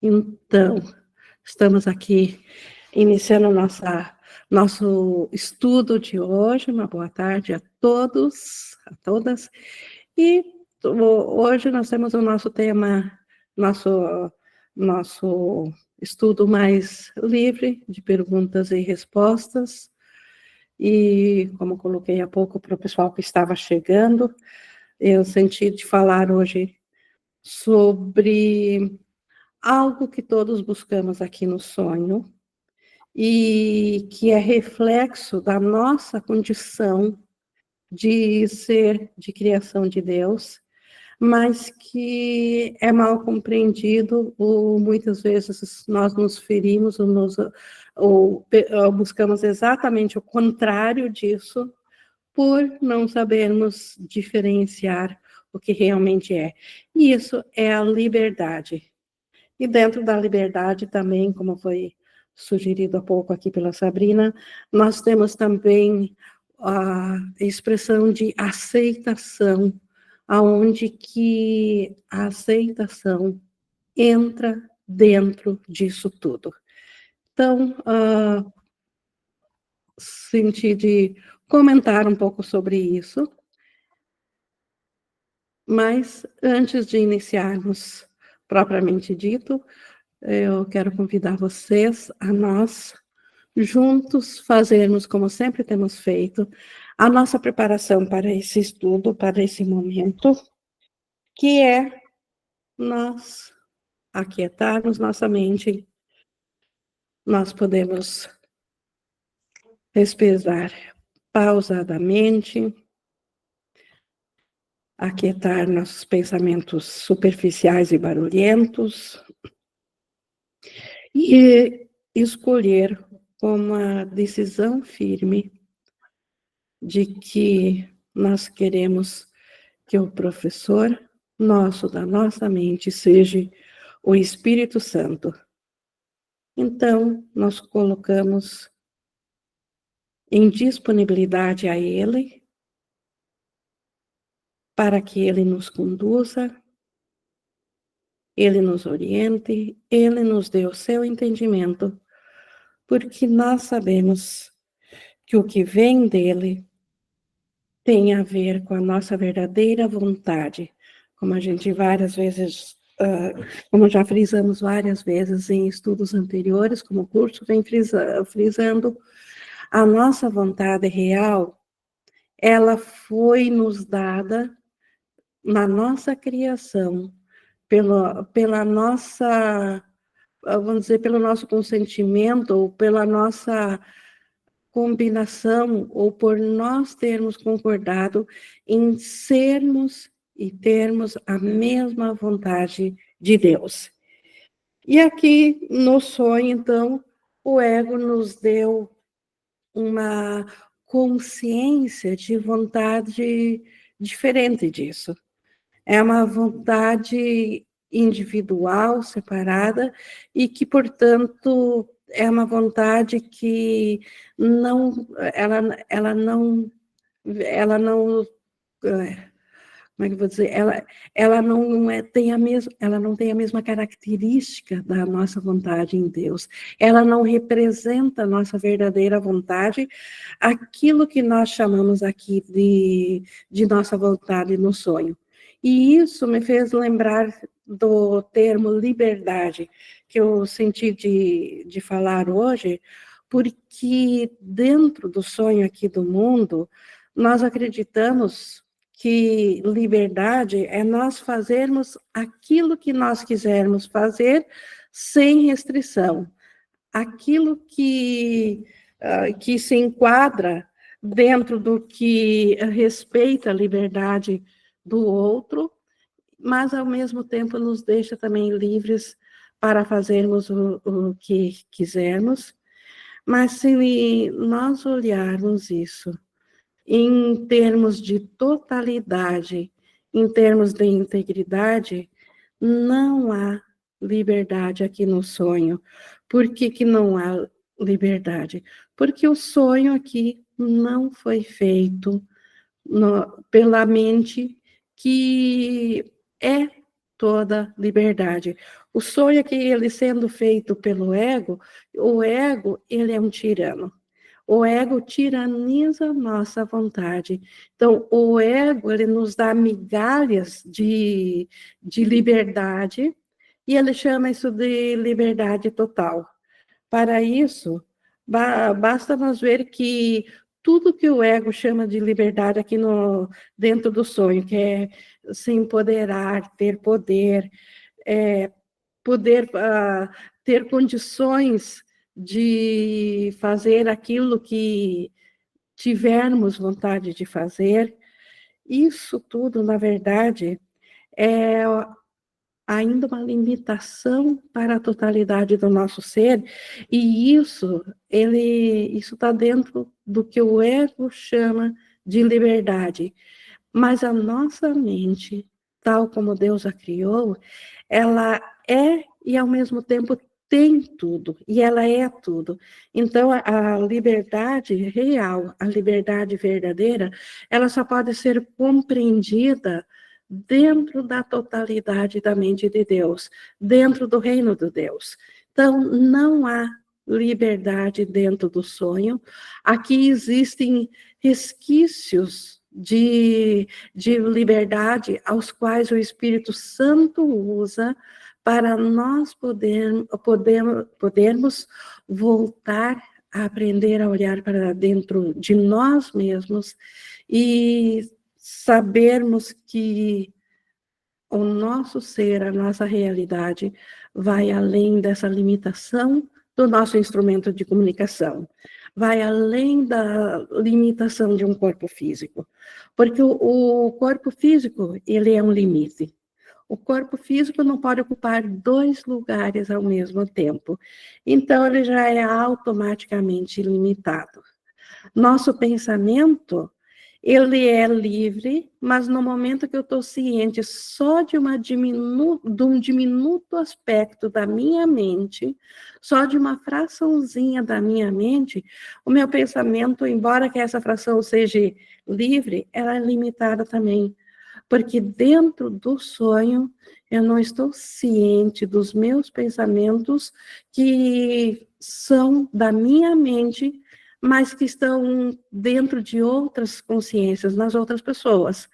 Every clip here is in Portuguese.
Então, estamos aqui iniciando nosso estudo de hoje. Uma boa tarde a todos, a todas. E hoje nós temos o nosso tema, nosso estudo mais livre de perguntas e respostas. E, como coloquei há pouco para o pessoal que estava chegando, eu senti de falar hoje sobre algo que todos buscamos aqui no sonho e que é reflexo da nossa condição de ser de criação de Deus, mas que é mal compreendido, ou muitas vezes nós nos ferimos ou buscamos exatamente o contrário disso, por não sabermos diferenciar o que realmente é. E isso é a liberdade. E dentro da liberdade também, como foi sugerido há pouco aqui pela Sabrina, nós temos também a expressão de aceitação, aonde que a aceitação entra dentro disso tudo. Então, senti de comentar um pouco sobre isso, mas antes de iniciarmos propriamente dito, eu quero convidar vocês a nós juntos fazermos, como sempre temos feito, a nossa preparação para esse estudo, para esse momento, que é nós aquietarmos nossa mente. Nós podemos respirar pausadamente, aquietar nossos pensamentos superficiais e barulhentos e escolher com uma decisão firme de que nós queremos que o professor nosso, da nossa mente, seja o Espírito Santo. Então, nós colocamos em disponibilidade a Ele, para que Ele nos conduza, Ele nos oriente, Ele nos dê o seu entendimento, porque nós sabemos que o que vem dEle tem a ver com a nossa verdadeira vontade, como a gente várias vezes, como já frisamos várias vezes em estudos anteriores, como o curso vem frisando, a nossa vontade real, ela foi nos dada na nossa criação, pela nossa, vamos dizer, pelo nosso consentimento, ou pela nossa combinação, ou por nós termos concordado em sermos e termos a mesma vontade de Deus. E aqui no sonho, então, o ego nos deu uma consciência de vontade diferente disso. É uma vontade individual, separada, e que, portanto, é uma vontade que não, ela não, como é que eu vou dizer, ela não tem ela não tem a mesma característica da nossa vontade em Deus. Ela não representa a nossa verdadeira vontade, aquilo que nós chamamos aqui de nossa vontade no sonho. E isso me fez lembrar do termo liberdade, que eu senti de falar hoje, porque dentro do sonho aqui do mundo, nós acreditamos que liberdade é nós fazermos aquilo que nós quisermos fazer sem restrição. Aquilo que se enquadra dentro do que respeita a liberdade do outro, mas ao mesmo tempo nos deixa também livres para fazermos o que quisermos. Mas se nós olharmos isso em termos de totalidade, em termos de integridade, não há liberdade aqui no sonho. Por que não há liberdade? Porque o sonho aqui não foi feito pela mente que é toda liberdade. O sonho é que ele sendo feito pelo ego, o ego, ele é um tirano. O ego tiraniza nossa vontade. Então, o ego, ele nos dá migalhas de liberdade, e ele chama isso de liberdade total. Para isso, basta nós ver que tudo que o ego chama de liberdade aqui dentro do sonho, que é se empoderar, ter poder, poder ter condições de fazer aquilo que tivermos vontade de fazer, isso tudo, na verdade, é ainda uma limitação para a totalidade do nosso ser, e isso está dentro do que o ego chama de liberdade. Mas a nossa mente, tal como Deus a criou, ela é e ao mesmo tempo tem tudo, e ela é tudo. Então, a liberdade real, a liberdade verdadeira, ela só pode ser compreendida dentro da totalidade da mente de Deus, dentro do reino de Deus. Então, não há liberdade dentro do sonho. Aqui existem resquícios de liberdade aos quais o Espírito Santo usa para nós podermos voltar a aprender a olhar para dentro de nós mesmos e sabermos que o nosso ser, a nossa realidade, vai além dessa limitação do nosso instrumento de comunicação, vai além da limitação de um corpo físico, porque o corpo físico, ele é um limite. O corpo físico não pode ocupar 2 lugares ao mesmo tempo, então ele já é automaticamente limitado. Nosso pensamento, ele é livre, mas no momento que eu estou ciente só de um diminuto aspecto da minha mente, só de uma fraçãozinha da minha mente, o meu pensamento, embora que essa fração seja livre, ela é limitada também. Porque dentro do sonho, eu não estou ciente dos meus pensamentos que são da minha mente, mas que estão dentro de outras consciências, nas outras pessoas.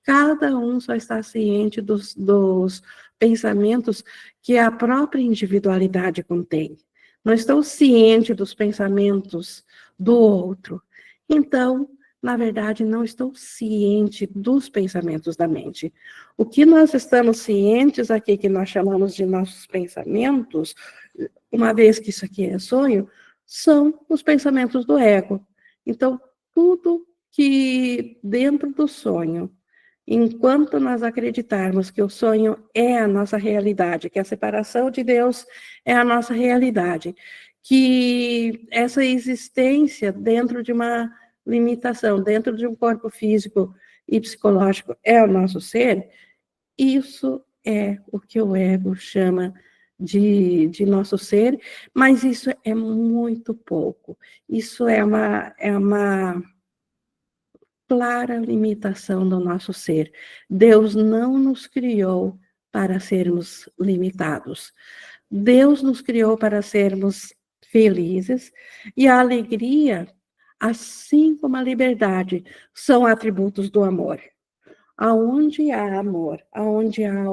Cada um só está ciente dos pensamentos que a própria individualidade contém. Não estou ciente dos pensamentos do outro. Então, na verdade, não estou ciente dos pensamentos da mente. O que nós estamos cientes aqui, que nós chamamos de nossos pensamentos, uma vez que isso aqui é sonho, são os pensamentos do ego. Então, tudo que dentro do sonho, enquanto nós acreditarmos que o sonho é a nossa realidade, que a separação de Deus é a nossa realidade, que essa existência dentro de uma limitação, dentro de um corpo físico e psicológico é o nosso ser, isso é o que o ego chama de nosso ser, mas isso é muito pouco. Isso é uma clara limitação do nosso ser. Deus não nos criou para sermos limitados. Deus nos criou para sermos felizes, e a alegria, assim como a liberdade, são atributos do amor. Aonde há amor, aonde há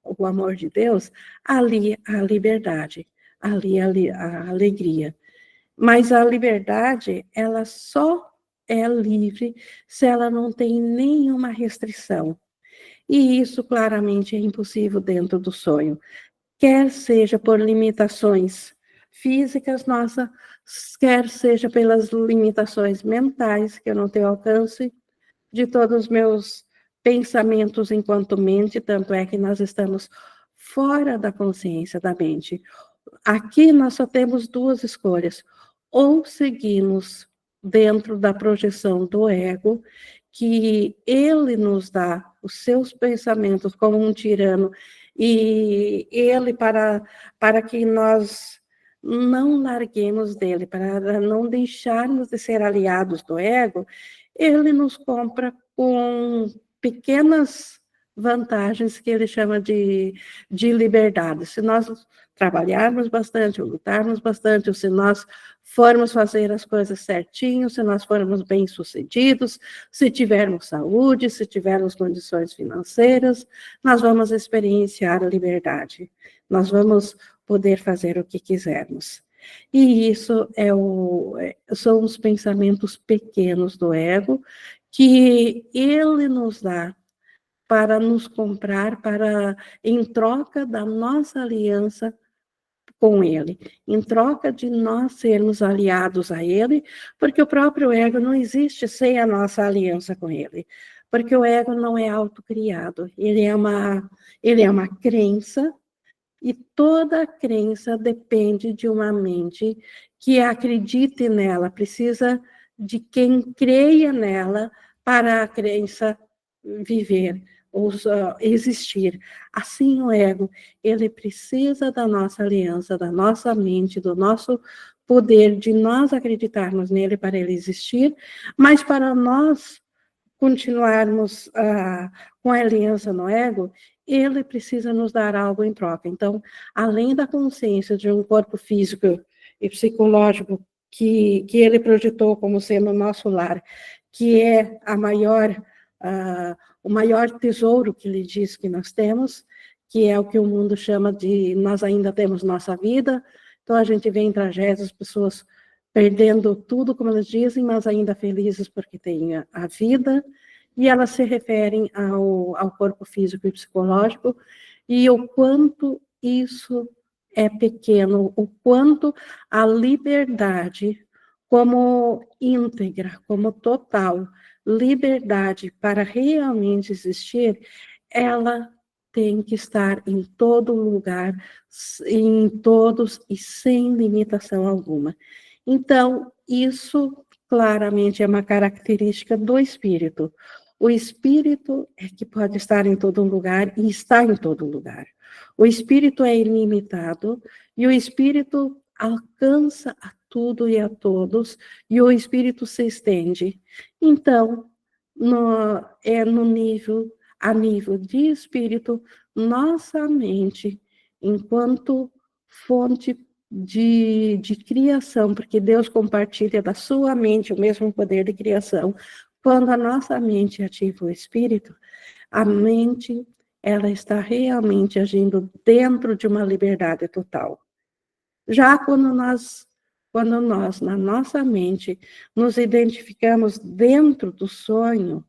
o amor de Deus, ali há liberdade, ali há alegria. Mas a liberdade, ela só é livre se ela não tem nenhuma restrição. E isso claramente é impossível dentro do sonho. Quer seja por limitações físicas nossas, quer seja pelas limitações mentais, que eu não tenho alcance de todos os meus pensamentos enquanto mente, tanto é que nós estamos fora da consciência da mente. Aqui nós só temos 2 escolhas: ou seguimos dentro da projeção do ego, que ele nos dá os seus pensamentos como um tirano, e ele, para que nós não larguemos dele, para não deixarmos de ser aliados do ego, ele nos compra com pequenas vantagens que ele chama de liberdade. Se nós trabalharmos bastante, ou lutarmos bastante, ou se nós formos fazer as coisas certinho, se nós formos bem-sucedidos, se tivermos saúde, se tivermos condições financeiras, nós vamos experienciar a liberdade. Nós vamos poder fazer o que quisermos. E isso são os pensamentos pequenos do ego que ele nos dá para nos comprar, em troca da nossa aliança com ele, em troca de nós sermos aliados a ele, porque o próprio ego não existe sem a nossa aliança com ele, porque o ego não é autocriado, ele é uma crença, e toda crença depende de uma mente que acredite nela, precisa de quem creia nela para a crença viver ou existir. Assim, o ego, ele precisa da nossa aliança, da nossa mente, do nosso poder, de nós acreditarmos nele para ele existir, mas para nós continuarmos com a aliança no ego, ele precisa nos dar algo em troca. Então, além da consciência de um corpo físico e psicológico que ele projetou como sendo o nosso lar, que é o maior tesouro que ele diz que nós temos, que é o que o mundo chama de nós ainda temos nossa vida. Então, a gente vê em tragédias pessoas perdendo tudo, como elas dizem, mas ainda felizes porque têm a vida, e elas se referem ao corpo físico e psicológico, e o quanto isso é pequeno, o quanto a liberdade como íntegra, como total, liberdade para realmente existir, ela tem que estar em todo lugar, em todos e sem limitação alguma. Então, isso claramente é uma característica do espírito. O espírito é que pode estar em todo lugar e está em todo lugar. O espírito é ilimitado e o espírito alcança a tudo e a todos, e o espírito se estende. Então, a nível de espírito, nossa mente, enquanto fonte de criação, porque Deus compartilha da sua mente o mesmo poder de criação. Quando a nossa mente ativa o espírito, a mente, ela está realmente agindo dentro de uma liberdade total. Já quando nós, na nossa mente, nos identificamos dentro do sonho,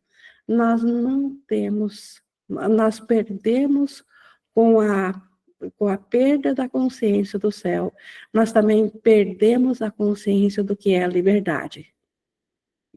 nós perdemos com a perda da consciência do céu, nós também perdemos a consciência do que é a liberdade.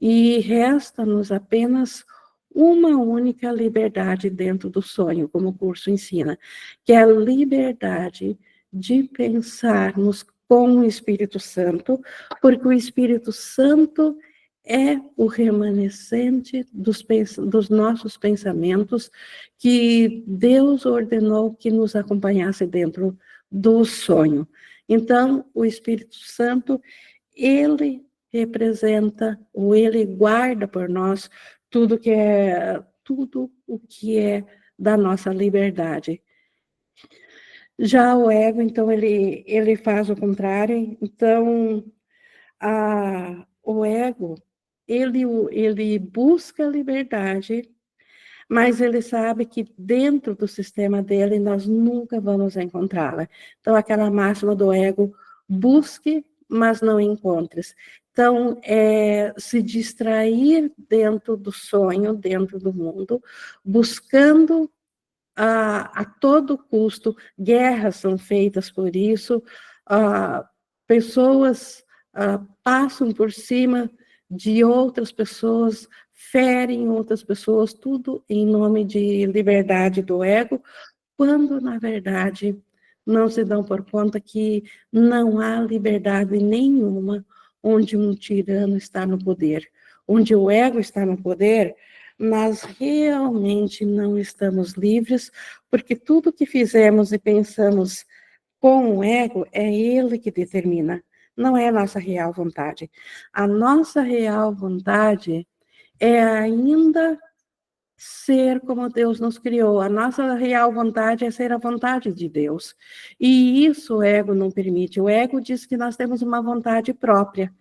E resta-nos apenas uma única liberdade dentro do sonho, como o curso ensina, que é a liberdade de pensarmos com o Espírito Santo, porque o Espírito Santo é o remanescente dos nossos pensamentos que Deus ordenou que nos acompanhasse dentro do sonho. Então, o Espírito Santo, ele representa, ou ele guarda por nós tudo o que é da nossa liberdade. Já o ego, então, ele faz o contrário. Então, o ego, ele busca a liberdade, mas ele sabe que dentro do sistema dele nós nunca vamos encontrá-la. Então, aquela máxima do ego, busque, mas não encontres. Então, se distrair dentro do sonho, dentro do mundo, buscando a todo custo, guerras são feitas por isso, pessoas passam por cima de outras pessoas, ferem outras pessoas, tudo em nome de liberdade do ego, quando, na verdade, não se dão por conta que não há liberdade nenhuma onde um tirano está no poder. Onde o ego está no poder, nós realmente não estamos livres, porque tudo que fizemos e pensamos com o ego é ele que determina, não é a nossa real vontade. A nossa real vontade é ainda ser como Deus nos criou. A nossa real vontade é ser a vontade de Deus. E isso o ego não permite. O ego diz que nós temos uma vontade própria.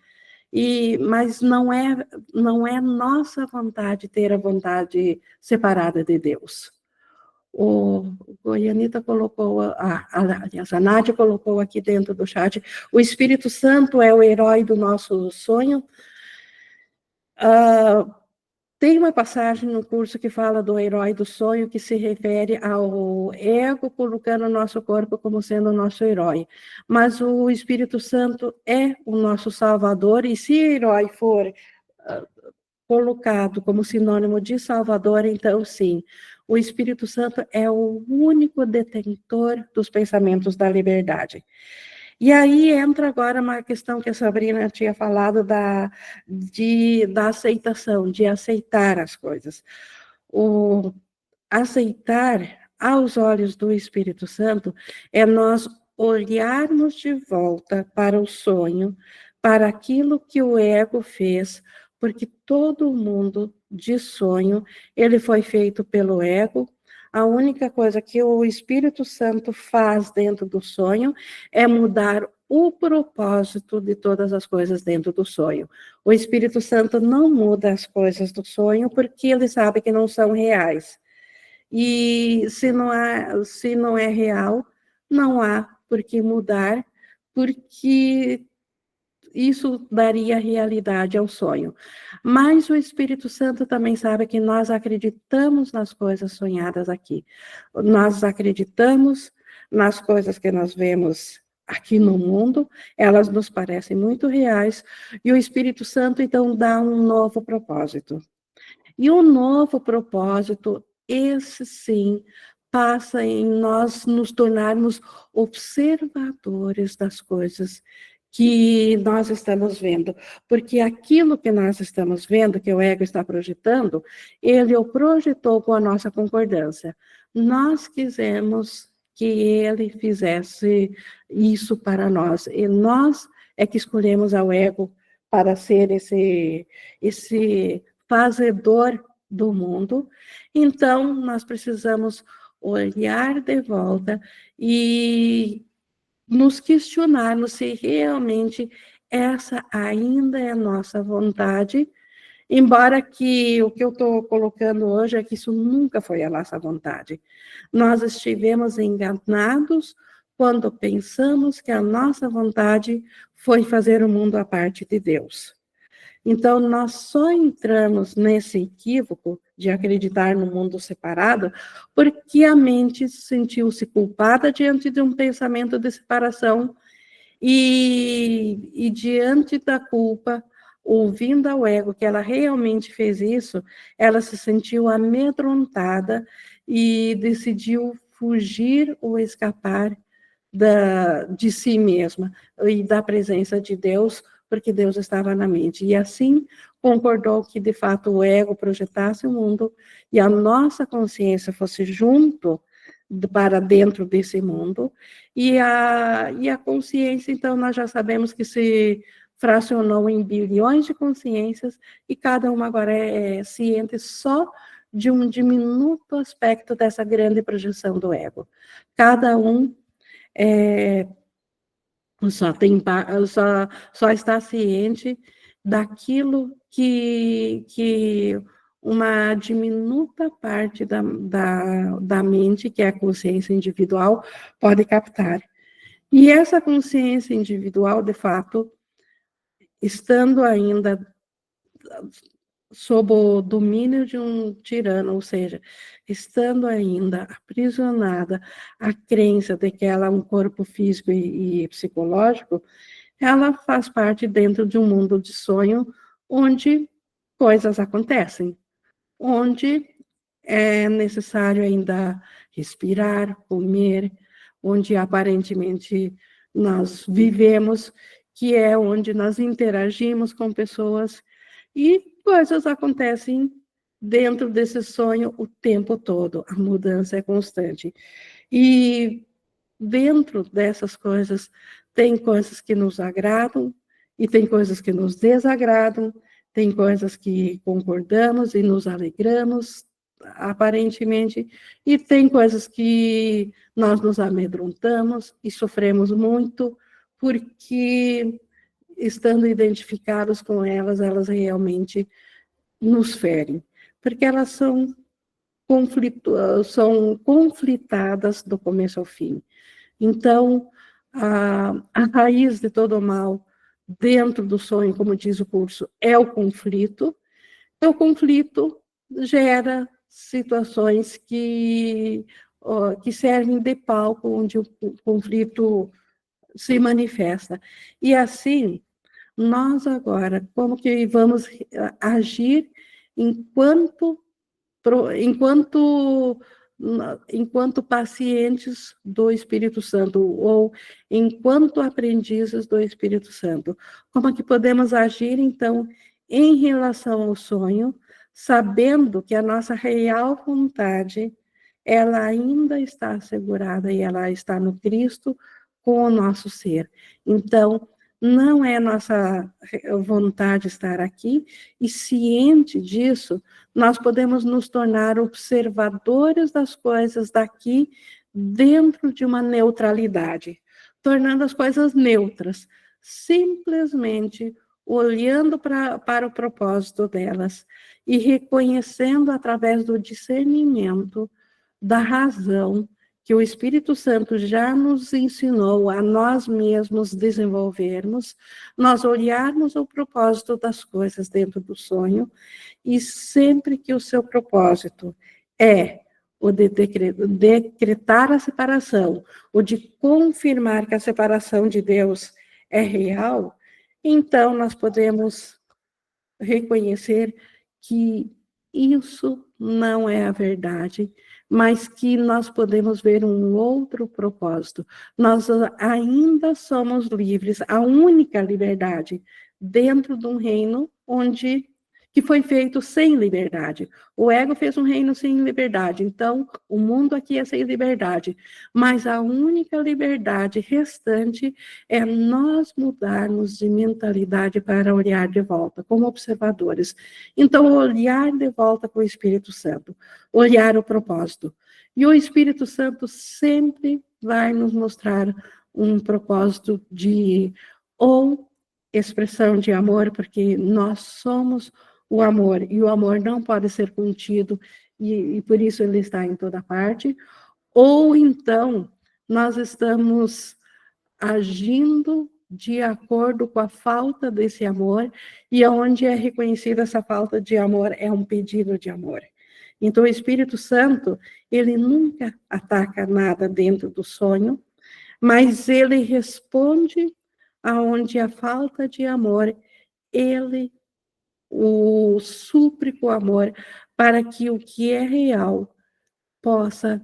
Mas não é nossa vontade ter a vontade separada de Deus. O Goianita colocou, aliás, a Nádia colocou aqui dentro do chat, o Espírito Santo é o herói do nosso sonho. Tem uma passagem no curso que fala do herói do sonho, que se refere ao ego colocando o nosso corpo como sendo o nosso herói. Mas o Espírito Santo é o nosso salvador, e se herói for colocado como sinônimo de salvador, então sim, o Espírito Santo é o único detentor dos pensamentos da liberdade. E aí entra agora uma questão que a Sabrina tinha falado da aceitação, de aceitar as coisas. O aceitar, aos olhos do Espírito Santo, é nós olharmos de volta para o sonho, para aquilo que o ego fez, porque todo mundo de sonho, ele foi feito pelo ego. A única coisa que o Espírito Santo faz dentro do sonho é mudar o propósito de todas as coisas dentro do sonho. O Espírito Santo não muda as coisas do sonho porque ele sabe que não são reais. E se não é real, não há por que mudar, porque isso daria realidade ao sonho. Mas o Espírito Santo também sabe que nós acreditamos nas coisas sonhadas aqui. Nós acreditamos nas coisas que nós vemos aqui no mundo, elas nos parecem muito reais, e o Espírito Santo, então, dá um novo propósito. E o novo propósito, esse sim, passa em nós nos tornarmos observadores das coisas que nós estamos vendo, porque aquilo que nós estamos vendo, que o ego está projetando, ele o projetou com a nossa concordância. Nós quisemos que ele fizesse isso para nós, e nós é que escolhemos ao ego para ser esse fazedor do mundo. Então, nós precisamos olhar de volta e nos questionarmos se realmente essa ainda é a nossa vontade, embora que o que eu estou colocando hoje é que isso nunca foi a nossa vontade. Nós estivemos enganados quando pensamos que a nossa vontade foi fazer o mundo à parte de Deus. Então, nós só entramos nesse equívoco de acreditar no mundo separado porque a mente sentiu-se culpada diante de um pensamento de separação e diante da culpa, ouvindo ao ego que ela realmente fez isso, ela se sentiu amedrontada e decidiu fugir ou escapar de si mesma e da presença de Deus, porque Deus estava na mente. E assim concordou que, de fato, o ego projetasse o mundo e a nossa consciência fosse junto para dentro desse mundo. E a consciência, então, nós já sabemos que se fracionou em bilhões de consciências e cada uma agora é ciente só de um diminuto aspecto dessa grande projeção do ego. Cada um só está ciente daquilo que uma diminuta parte da mente, que é a consciência individual, pode captar. E essa consciência individual, de fato, estando ainda sob o domínio de um tirano, ou seja, estando ainda aprisionada à crença de que ela é um corpo físico e psicológico, ela faz parte dentro de um mundo de sonho onde coisas acontecem, onde é necessário ainda respirar, comer, onde aparentemente nós vivemos, que é onde nós interagimos com pessoas e coisas acontecem dentro desse sonho o tempo todo, a mudança é constante. E dentro dessas coisas, tem coisas que nos agradam e tem coisas que nos desagradam, tem coisas que concordamos e nos alegramos, aparentemente, e tem coisas que nós nos amedrontamos e sofremos muito, porque, estando identificados com elas, elas realmente nos ferem, porque elas são conflitadas do começo ao fim. Então, a raiz de todo o mal, dentro do sonho, como diz o curso, é o conflito. O conflito gera situações que servem de palco onde o conflito se manifesta. E assim, nós agora, como que vamos agir enquanto pacientes do Espírito Santo, ou enquanto aprendizes do Espírito Santo? Como é que podemos agir, então, em relação ao sonho, sabendo que a nossa real vontade, ela ainda está assegurada e ela está no Cristo com o nosso ser. Então, não é nossa vontade estar aqui, e ciente disso, nós podemos nos tornar observadores das coisas daqui dentro de uma neutralidade, tornando as coisas neutras, simplesmente olhando para o propósito delas e reconhecendo através do discernimento da razão que o Espírito Santo já nos ensinou a nós mesmos desenvolvermos, nós olharmos o propósito das coisas dentro do sonho, e sempre que o seu propósito é o de decretar a separação, o de confirmar que a separação de Deus é real, então nós podemos reconhecer que isso não é a verdade, mas que nós podemos ver um outro propósito. Nós ainda somos livres, a única liberdade dentro de um reino que foi feito sem liberdade. O ego fez um reino sem liberdade, então o mundo aqui é sem liberdade, mas a única liberdade restante é nós mudarmos de mentalidade para olhar de volta, como observadores. Então, olhar de volta com o Espírito Santo, olhar o propósito. E o Espírito Santo sempre vai nos mostrar um propósito ou expressão de amor, porque nós somos o amor, e o amor não pode ser contido, e por isso ele está em toda parte, ou então nós estamos agindo de acordo com a falta desse amor, e onde é reconhecida essa falta de amor é um pedido de amor. Então, o Espírito Santo, ele nunca ataca nada dentro do sonho, mas ele responde aonde a falta de amor, ele o supre com amor, para que o que é real possamos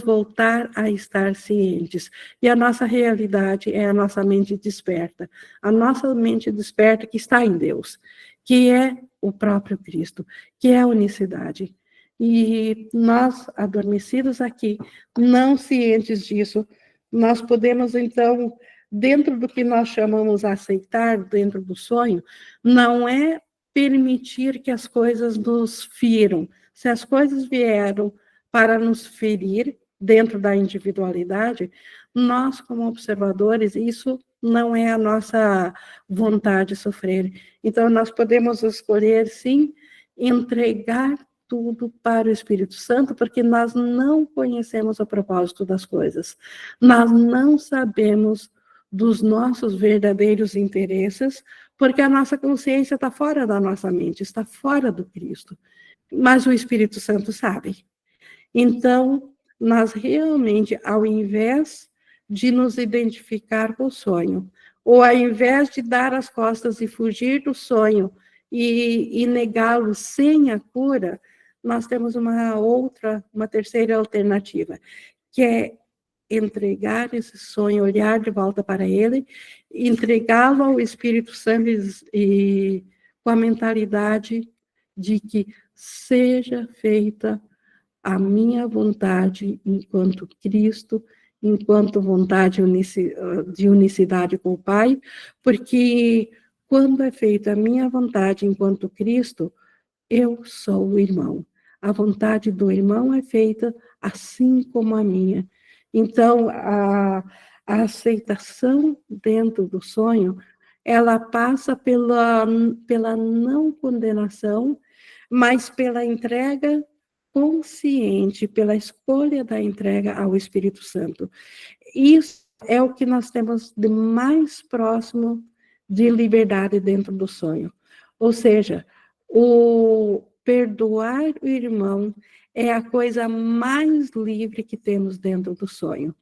voltar a estar cientes. E a nossa realidade é a nossa mente desperta. A nossa mente desperta que está em Deus, que é o próprio Cristo, que é a unicidade. E nós, adormecidos aqui, não cientes disso, nós podemos, então, dentro do que nós chamamos aceitar, dentro do sonho, não é permitir que as coisas nos firam. Se as coisas vieram para nos ferir dentro da individualidade, nós, como observadores, isso não é a nossa vontade de sofrer. Então, nós podemos escolher, sim, entregar tudo para o Espírito Santo, porque nós não conhecemos o propósito das coisas. Nós não sabemos dos nossos verdadeiros interesses, porque a nossa consciência está fora da nossa mente, está fora do Cristo. Mas o Espírito Santo sabe. Então, nós realmente, ao invés de nos identificar com o sonho, ou ao invés de dar as costas e fugir do sonho e negá-lo sem a cura, nós temos uma terceira alternativa, que é entregar esse sonho, olhar de volta para ele, entregá-lo ao Espírito Santo e com a mentalidade de que seja feita a minha vontade enquanto Cristo, enquanto vontade de unicidade com o Pai, porque quando é feita a minha vontade enquanto Cristo, eu sou o irmão. A vontade do irmão é feita assim como a minha. Então, a aceitação dentro do sonho, ela passa pela não condenação, mas pela entrega consciente, pela escolha da entrega ao Espírito Santo. Isso é o que nós temos de mais próximo de liberdade dentro do sonho. Ou seja, o perdoar o irmão é a coisa mais livre que temos dentro do sonho.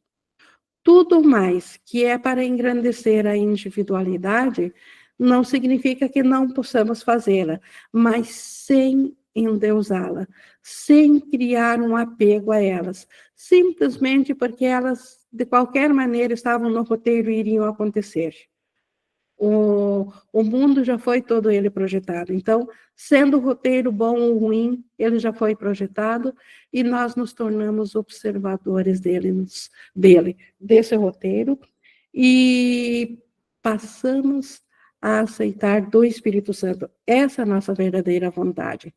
Tudo mais que é para engrandecer a individualidade não significa que não possamos fazê-la, mas sem endeusá-la, sem criar um apego a elas, simplesmente porque elas, de qualquer maneira, estavam no roteiro e iriam acontecer. O mundo já foi todo ele projetado. Então, sendo o roteiro bom ou ruim, ele já foi projetado e nós nos tornamos observadores desse roteiro, e passamos a aceitar do Espírito Santo. Essa é a nossa verdadeira vontade.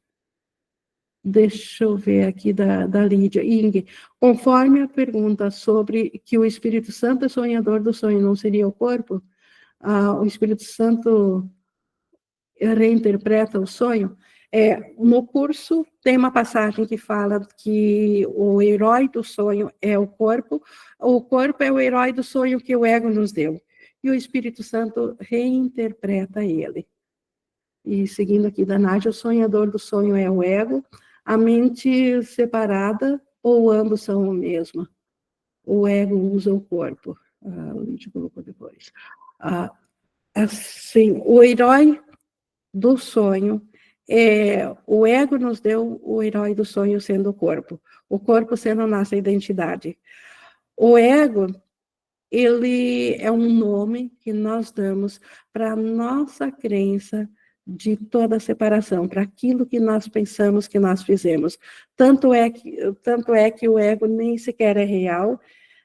Deixa eu ver aqui da Lídia. Ing, conforme a pergunta sobre que o Espírito Santo é sonhador do sonho, não seria o corpo? O Espírito Santo reinterpreta o sonho. No curso tem uma passagem que fala que o herói do sonho é o corpo é o herói do sonho que o ego nos deu, e o Espírito Santo reinterpreta ele. E seguindo aqui da Nádia, o sonhador do sonho é o ego, a mente separada, ou ambos são o mesmo? O ego usa o corpo. A gente colocou depois. Assim, o herói do sonho, o ego nos deu o herói do sonho sendo o corpo sendo a nossa identidade. O ego, ele é um nome que nós damos para a nossa crença de toda a separação, para aquilo que nós pensamos que nós fizemos. Tanto é que o ego nem sequer é real,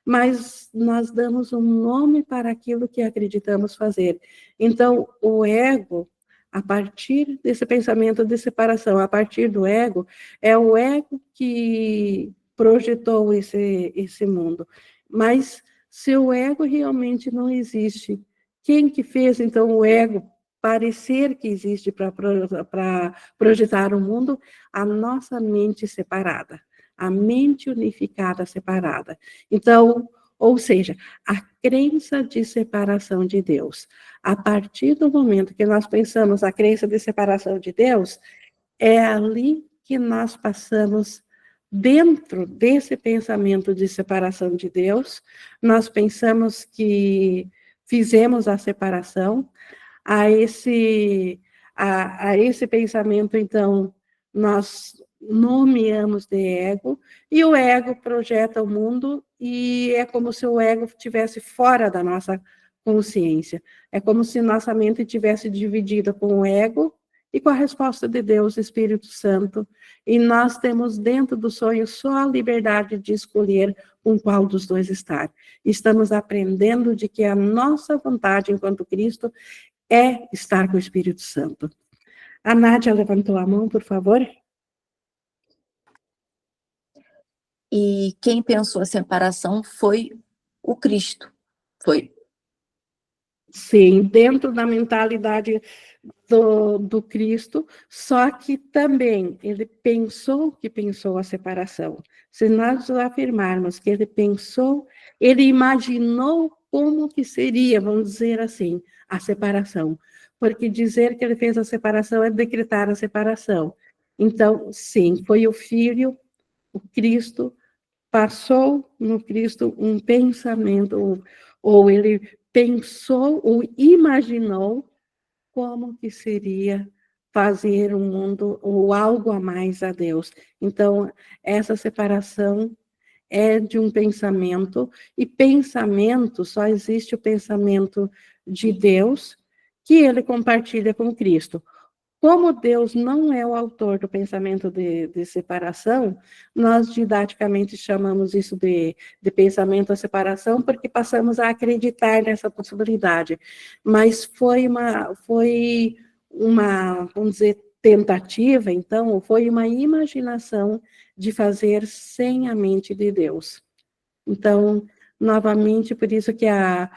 mas nós damos um nome para aquilo que acreditamos fazer. Então, o ego, a partir desse pensamento de separação, a partir do ego, é o ego que projetou esse mundo. Mas, se o ego realmente não existe, quem que fez, então, o ego parecer que existe para projetar o mundo? A nossa mente separada. A mente unificada separada. Então, ou seja, a crença de separação de Deus. A partir do momento que nós pensamos a crença de separação de Deus, é ali que nós passamos, dentro desse pensamento de separação de Deus, nós pensamos que fizemos a separação, a esse pensamento, então, nós nomeamos de ego, e o ego projeta o mundo, e é como se o ego estivesse fora da nossa consciência. É como se nossa mente tivesse dividida com o ego e com a resposta de Deus, Espírito Santo, e nós temos dentro do sonho só a liberdade de escolher com qual dos dois estar. Estamos aprendendo de que a nossa vontade enquanto Cristo é estar com o Espírito Santo. A Nádia levantou a mão, por favor. E quem pensou a separação foi o Cristo. Foi. Sim, dentro da mentalidade do Cristo, só que também ele pensou que pensou a separação. Se nós afirmarmos que ele imaginou como que seria, vamos dizer assim, a separação. Porque dizer que ele fez a separação é decretar a separação. Então, sim, foi o Filho, o Cristo, passou no Cristo um pensamento, ou ele pensou ou imaginou como que seria fazer um mundo ou algo a mais a Deus. Então, essa separação é de um pensamento, e pensamento, só existe o pensamento de Deus, que ele compartilha com Cristo. Como Deus não é o autor do pensamento de separação, nós didaticamente chamamos isso de pensamento da separação, porque passamos a acreditar nessa possibilidade. Mas foi uma, vamos dizer, tentativa, então, foi uma imaginação de fazer sem a mente de Deus. Então, novamente, por isso que a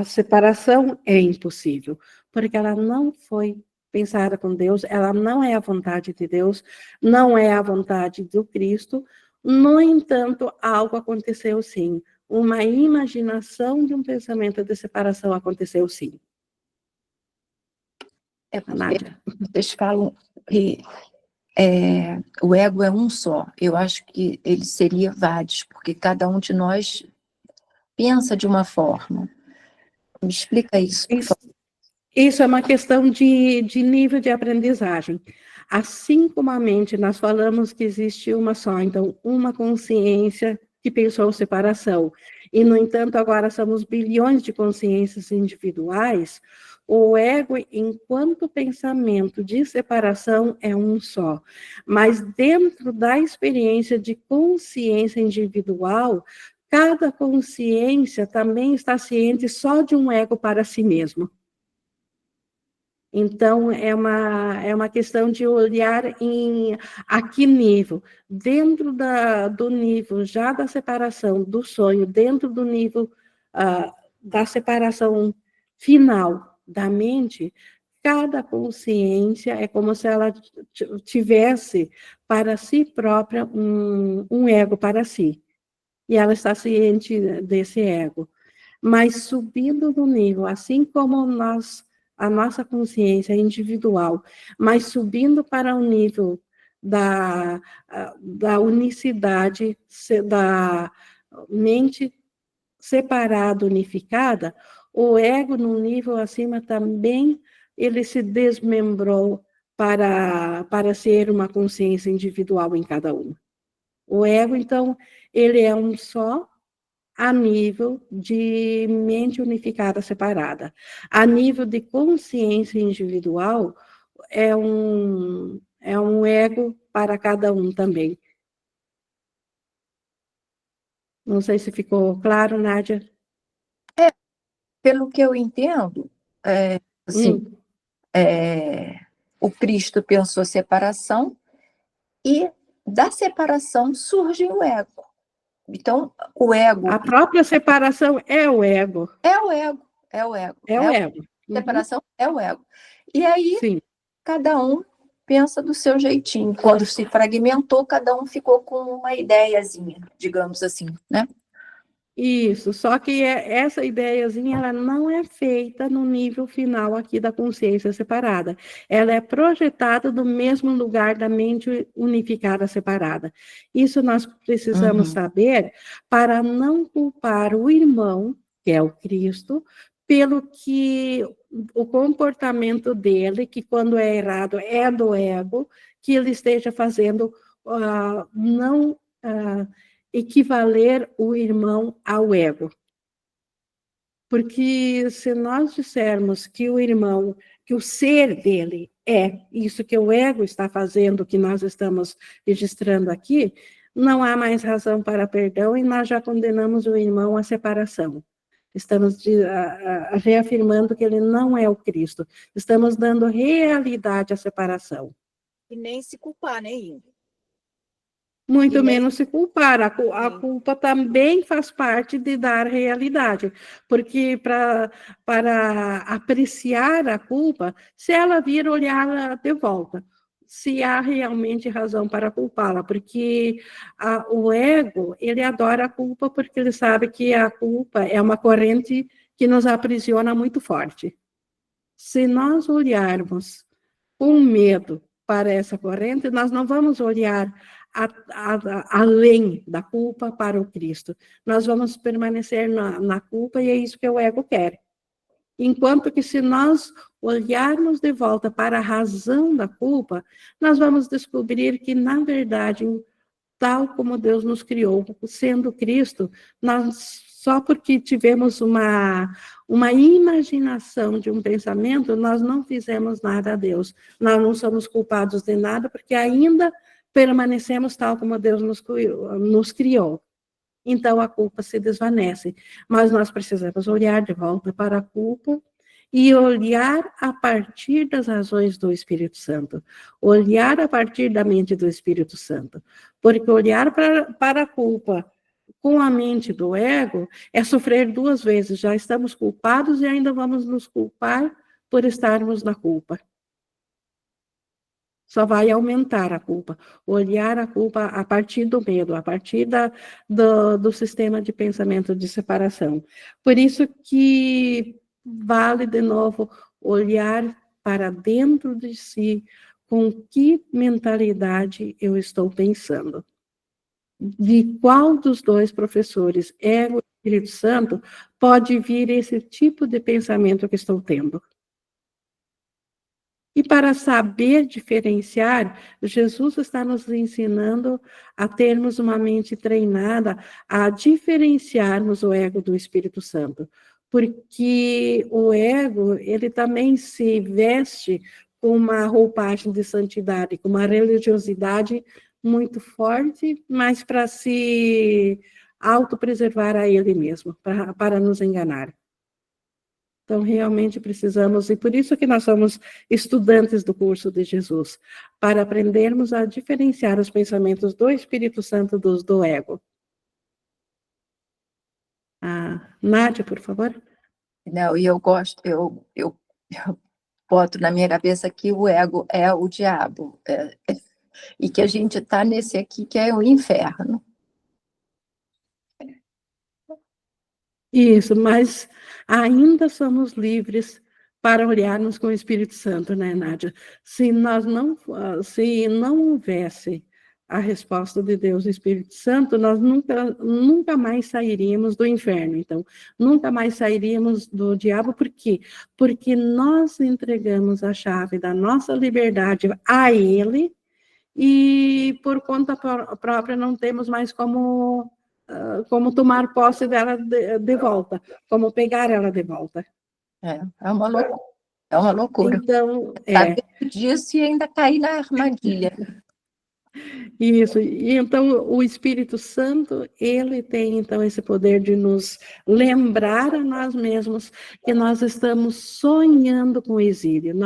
separação é impossível, porque ela não foi pensada com Deus, ela não é a vontade de Deus, não é a vontade do Cristo. No entanto, algo aconteceu sim. Uma imaginação de um pensamento de separação aconteceu sim. É porque Nádia. vocês falam que o ego é um só. Eu acho que ele seria vários, porque cada um de nós pensa de uma forma. Me explica isso, por favor. Isso é uma questão de nível de aprendizagem. Assim como a mente, nós falamos que existe uma só, então, uma consciência que pensou separação. E, no entanto, agora somos bilhões de consciências individuais, o ego, enquanto pensamento de separação, é um só. Mas dentro da experiência de consciência individual, cada consciência também está ciente só de um ego para si mesmo. Então, é uma questão de olhar a que nível. Dentro do nível já da separação do sonho, dentro do nível da separação final da mente, cada consciência é como se ela tivesse para si própria um ego para si. E ela está ciente desse ego. Mas subindo no nível, assim como a nossa consciência individual, mas subindo para o nível da unicidade, da mente separada, unificada, o ego, no nível acima, também ele se desmembrou para ser uma consciência individual em cada um. O ego, então, ele é um só, a nível de mente unificada separada. A nível de consciência individual, é um ego para cada um também. Não sei se ficou claro, Nádia. Pelo que eu entendo, assim, o Cristo pensou separação e da separação surge o ego. Então, o ego... A própria separação é o ego. É o ego, é o ego. É o ego. Separação é o ego. E aí, sim, cada um pensa do seu jeitinho. Quando se fragmentou, cada um ficou com uma ideiazinha, digamos assim, né? Isso, só que essa ideiazinha, ela não é feita no nível final aqui da consciência separada. Ela é projetada do mesmo lugar da mente unificada separada. Isso nós precisamos saber para não culpar o irmão, que é o Cristo, pelo que o comportamento dele, que quando é errado é do ego, que ele esteja fazendo não... equivaler o irmão ao ego. Porque se nós dissermos que o irmão, que o ser dele é isso que o ego está fazendo, que nós estamos registrando aqui, não há mais razão para perdão e nós já condenamos o irmão à separação. Estamos reafirmando que ele não é o Cristo. Estamos dando realidade à separação. E nem se culpar, né, Ingrid? Muito menos se culpar. A culpa também faz parte de dar realidade, porque para apreciar a culpa, se ela vir, olhá-la de volta, se há realmente razão para culpá-la, porque o ego, ele adora a culpa porque ele sabe que a culpa é uma corrente que nos aprisiona muito forte. Se nós olharmos com medo para essa corrente, nós não vamos olhar além da culpa para o Cristo. Nós vamos permanecer na culpa e é isso que o ego quer. Enquanto que se nós olharmos de volta para a razão da culpa, nós vamos descobrir que, na verdade, tal como Deus nos criou, sendo Cristo, nós só porque tivemos uma imaginação de um pensamento, nós não fizemos nada a Deus. Nós não somos culpados de nada, porque ainda permanecemos tal como Deus nos criou. Então, a culpa se desvanece. Mas nós precisamos olhar de volta para a culpa e olhar a partir das razões do Espírito Santo, olhar a partir da mente do Espírito Santo, porque olhar para a culpa com a mente do ego é sofrer duas vezes, já estamos culpados e ainda vamos nos culpar por estarmos na culpa. Só vai aumentar a culpa, olhar a culpa a partir do medo, a partir do sistema de pensamento de separação. Por isso que vale, de novo, olhar para dentro de si com que mentalidade eu estou pensando. De qual dos dois professores, ego e Espírito Santo, pode vir esse tipo de pensamento que estou tendo. E para saber diferenciar, Jesus está nos ensinando a termos uma mente treinada, a diferenciarmos o ego do Espírito Santo. Porque o ego, ele também se veste com uma roupagem de santidade, com uma religiosidade muito forte, mas para se autopreservar a ele mesmo, para nos enganar. Então, realmente precisamos, e por isso que nós somos estudantes do curso de Jesus, para aprendermos a diferenciar os pensamentos do Espírito Santo dos do ego. Nádia, por favor. Não, e eu gosto, eu boto na minha cabeça que o ego é o diabo, e que a gente está nesse aqui que é o inferno. Isso, mas ainda somos livres para olharmos com o Espírito Santo, né, Nádia? Se não houvesse a resposta de Deus, o Espírito Santo, nós nunca mais sairíamos do inferno. Então, nunca mais sairíamos do diabo. Por quê? Porque nós entregamos a chave da nossa liberdade a ele e, por conta própria, não temos mais como tomar posse dela de volta, como pegar ela de volta. É uma loucura. É uma loucura. Então, saber disso e ainda cair na armadilha. Isso. E então o Espírito Santo, ele tem então esse poder de nos lembrar a nós mesmos que nós estamos sonhando com o exílio.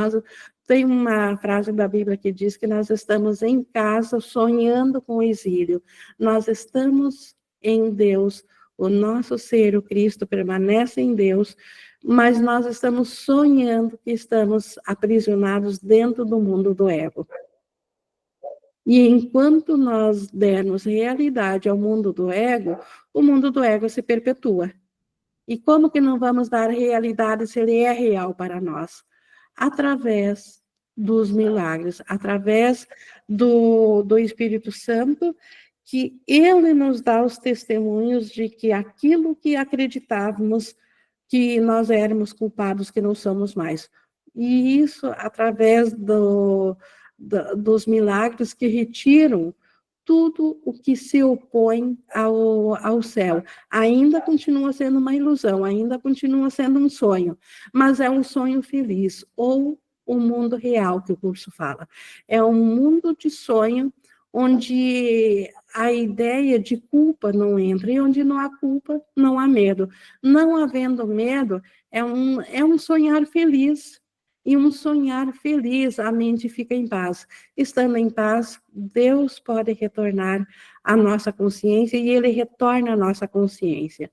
Tem uma frase da Bíblia que diz que nós estamos em casa sonhando com o exílio. Nós estamos em Deus, o nosso ser, o Cristo, permanece em Deus, mas nós estamos sonhando que estamos aprisionados dentro do mundo do ego. E enquanto nós dermos realidade ao mundo do ego, o mundo do ego se perpetua. E como que não vamos dar realidade se ele é real para nós? Através dos milagres, através do Espírito Santo, que ele nos dá os testemunhos de que aquilo que acreditávamos que nós éramos culpados, que não somos mais. E isso através dos milagres que retiram tudo o que se opõe ao céu. Ainda continua sendo uma ilusão, ainda continua sendo um sonho, mas é um sonho feliz, ou o mundo real que o curso fala. É um mundo de sonho onde a ideia de culpa não entra, e onde não há culpa, não há medo. Não havendo medo, é um sonhar feliz. E um sonhar feliz, a mente fica em paz. Estando em paz, Deus pode retornar à nossa consciência e ele retorna à nossa consciência.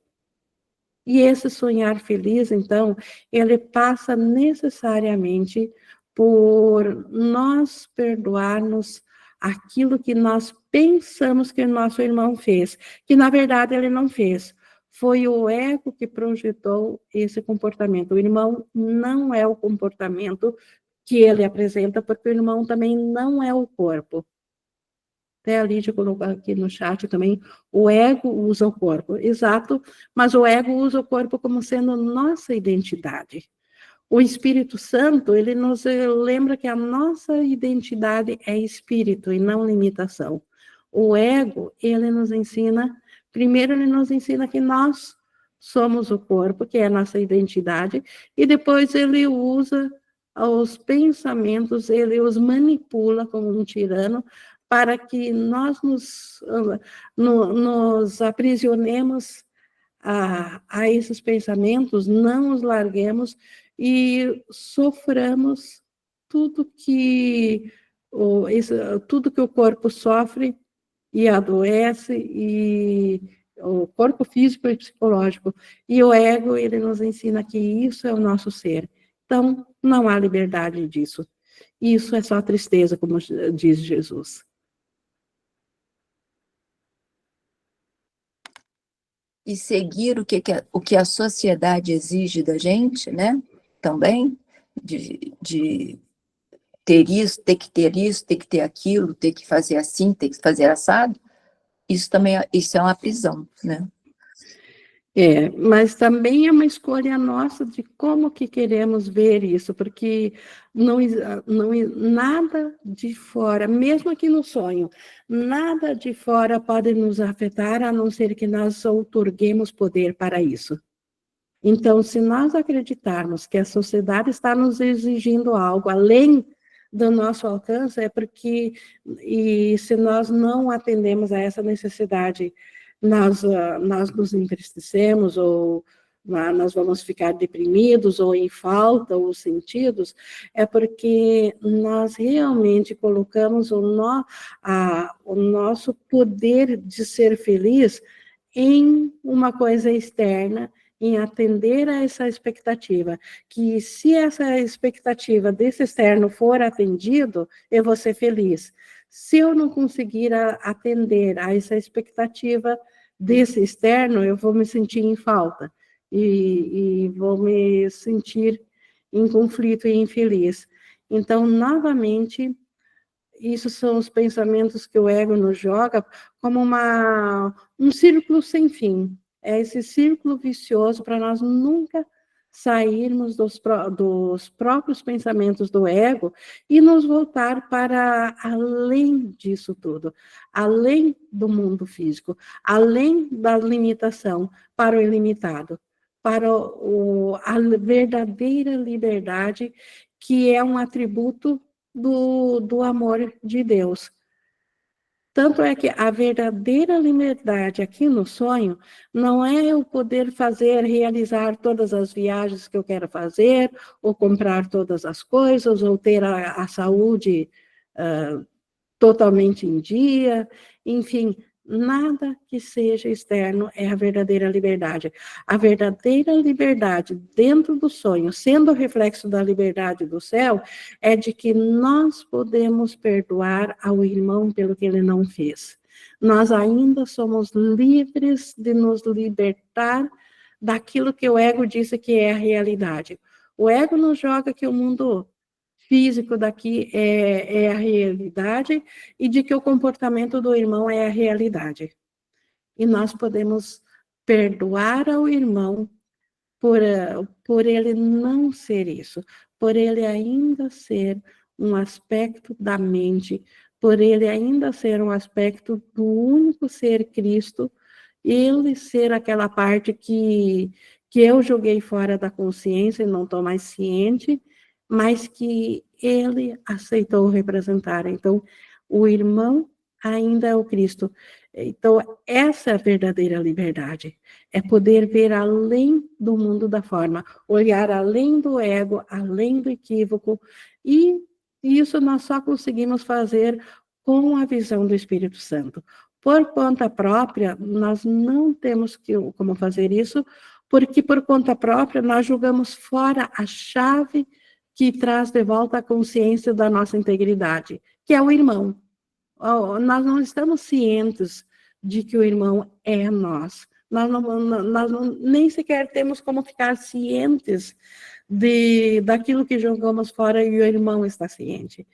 E esse sonhar feliz, então, ele passa necessariamente por nós perdoarmos aquilo que nós pensamos que o nosso irmão fez, que na verdade ele não fez. Foi o ego que projetou esse comportamento. O irmão não é o comportamento que ele apresenta, porque o irmão também não é o corpo. Até a Lídia colocou aqui no chat também, o ego usa o corpo. Exato, mas o ego usa o corpo como sendo nossa identidade. O Espírito Santo, ele nos lembra que a nossa identidade é espírito e não limitação. O ego, ele nos ensina... Primeiro, ele nos ensina que nós somos o corpo, que é a nossa identidade, e depois ele usa os pensamentos, ele os manipula como um tirano, para que nós nos aprisionemos a esses pensamentos, não os larguemos e soframos tudo que tudo que o corpo sofre e adoece, e o corpo físico e psicológico. E o ego, ele nos ensina que isso é o nosso ser. Então, não há liberdade disso. Isso é só tristeza, como diz Jesus. E seguir o que a sociedade exige da gente, né? Também, de ter isso, ter que ter aquilo, ter que fazer assim, ter que fazer assado, isso também isso é uma prisão, né? Mas também é uma escolha nossa de como que queremos ver isso, porque nada de fora, mesmo aqui no sonho, nada de fora pode nos afetar, a não ser que nós outorguemos poder para isso. Então, se nós acreditarmos que a sociedade está nos exigindo algo além do nosso alcance, é porque, e se nós não atendemos a essa necessidade, nós nos entristecemos, ou nós vamos ficar deprimidos, ou em falta, ou sentidos, é porque nós realmente colocamos o nosso poder de ser feliz em uma coisa externa, em atender a essa expectativa, que se essa expectativa desse externo for atendido, eu vou ser feliz. Se eu não conseguir atender a essa expectativa desse externo, eu vou me sentir em falta, e vou me sentir em conflito e infeliz. Então, novamente, isso são os pensamentos que o ego nos joga como um círculo sem fim. É esse círculo vicioso para nós nunca sairmos dos próprios pensamentos do ego e nos voltar para além disso tudo, além do mundo físico, além da limitação, para o ilimitado, para a verdadeira liberdade, que é um atributo do amor de Deus. Tanto é que a verdadeira liberdade aqui no sonho não é eu poder realizar todas as viagens que eu quero fazer, ou comprar todas as coisas, ou ter a saúde totalmente em dia, enfim, nada que seja externo é a verdadeira liberdade. A verdadeira liberdade dentro do sonho, sendo o reflexo da liberdade do céu, é de que nós podemos perdoar ao irmão pelo que ele não fez. Nós ainda somos livres de nos libertar daquilo que o ego disse que é a realidade. O ego nos joga que o mundo físico daqui é a realidade, e de que o comportamento do irmão é a realidade. E nós podemos perdoar ao irmão por ele não ser isso, por ele ainda ser um aspecto da mente, por ele ainda ser um aspecto do único ser Cristo, ele ser aquela parte que eu joguei fora da consciência e não estou mais ciente, mas que ele aceitou representar. Então, o irmão ainda é o Cristo. Então, essa é a verdadeira liberdade. É poder ver além do mundo da forma, olhar além do ego, além do equívoco, e isso nós só conseguimos fazer com a visão do Espírito Santo. Por conta própria, nós não temos como fazer isso, porque por conta própria nós jogamos fora a chave que traz de volta a consciência da nossa integridade, que é o irmão. Nós não estamos cientes de que o irmão é nós. Nós nem sequer temos como ficar cientes daquilo que jogamos fora, e o irmão está ciente.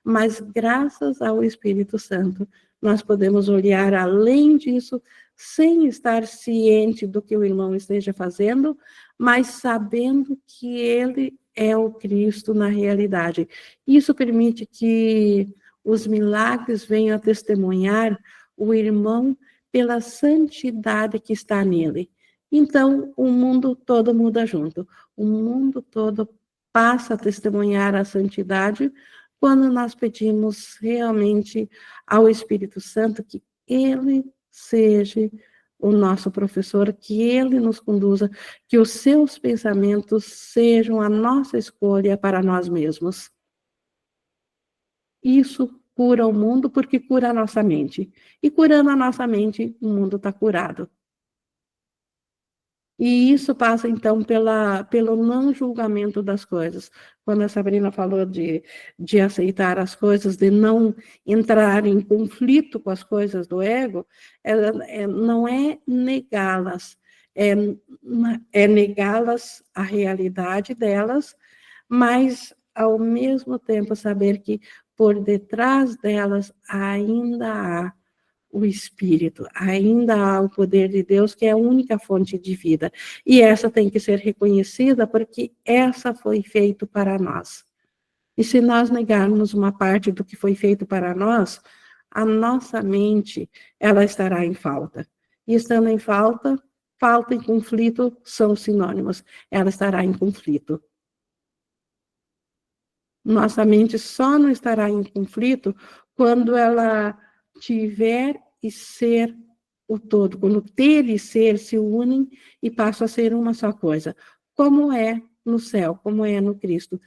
Mas graças ao Espírito Santo, nós podemos olhar além disso, sem estar ciente do que o irmão esteja fazendo, mas sabendo que ele é o Cristo na realidade. Isso permite que os milagres venham a testemunhar o irmão pela santidade que está nele. Então, o mundo todo muda junto. O mundo todo passa a testemunhar a santidade quando nós pedimos realmente ao Espírito Santo que ele seja o nosso professor, que ele nos conduza, que os seus pensamentos sejam a nossa escolha para nós mesmos. Isso cura o mundo porque cura a nossa mente. E curando a nossa mente, o mundo está curado. E isso passa, então, pelo não julgamento das coisas. Quando a Sabrina falou de aceitar as coisas, de não entrar em conflito com as coisas do ego, não é negá-las, é negá-las a realidade delas, mas, ao mesmo tempo, saber que por detrás delas ainda há o Espírito, ainda há o poder de Deus, que é a única fonte de vida. E essa tem que ser reconhecida, porque essa foi feito para nós. E se nós negarmos uma parte do que foi feito para nós, a nossa mente, ela estará em falta. E estando em falta, falta e conflito são sinônimos. Ela estará em conflito. Nossa mente só não estará em conflito quando ela tiver e ser o todo, quando ter e ser se unem e passam a ser uma só coisa, como é no céu, como é no Cristo.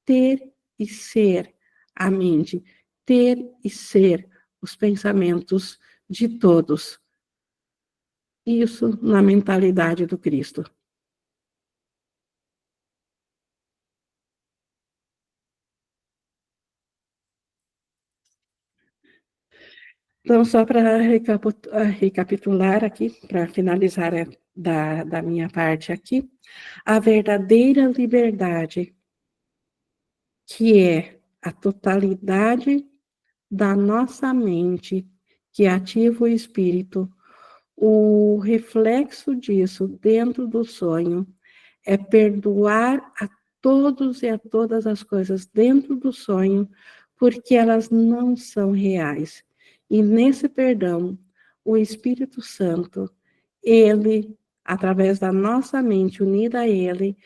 Ter e ser a mente, ter e ser os pensamentos de todos. Isso na mentalidade do Cristo. Então, só para recapitular aqui, para finalizar da minha parte aqui, a verdadeira liberdade, que é a totalidade da nossa mente, que ativa o espírito, o reflexo disso dentro do sonho é perdoar a todos e a todas as coisas dentro do sonho, porque elas não são reais. E nesse perdão, o Espírito Santo, ele, através da nossa mente unida a ele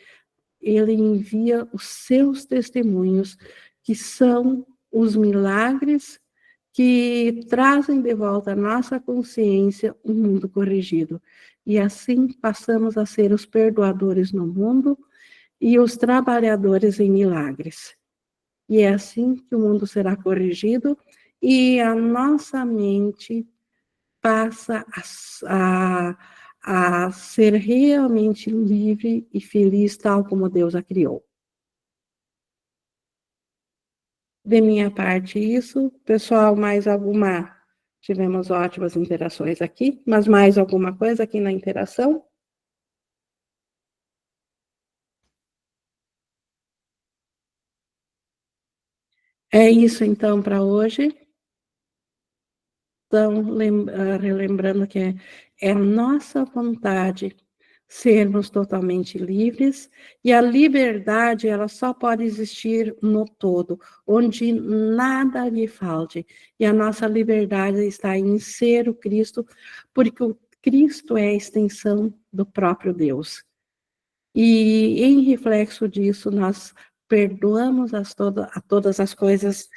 envia os seus testemunhos, que são os milagres que trazem de volta à nossa consciência um mundo corrigido. E assim passamos a ser os perdoadores no mundo e os trabalhadores em milagres. E é assim que o mundo será corrigido e a nossa mente passa a ser realmente livre e feliz, tal como Deus a criou. De minha parte, isso. Pessoal, mais alguma? Tivemos ótimas interações aqui, mas mais alguma coisa aqui na interação? É isso, então, para hoje. Então, relembrando que é nossa vontade sermos totalmente livres, e a liberdade, ela só pode existir no todo, onde nada lhe falte. E a nossa liberdade está em ser o Cristo, porque o Cristo é a extensão do próprio Deus. E, em reflexo disso, nós perdoamos a todas as coisas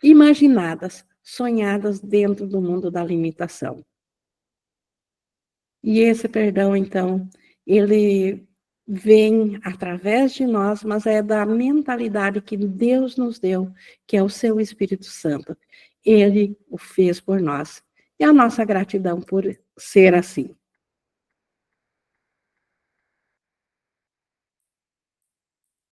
imaginadas, sonhadas dentro do mundo da limitação. E esse perdão, então, ele vem através de nós, mas é da mentalidade que Deus nos deu, que é o seu Espírito Santo. Ele o fez por nós. E a nossa gratidão por ser assim.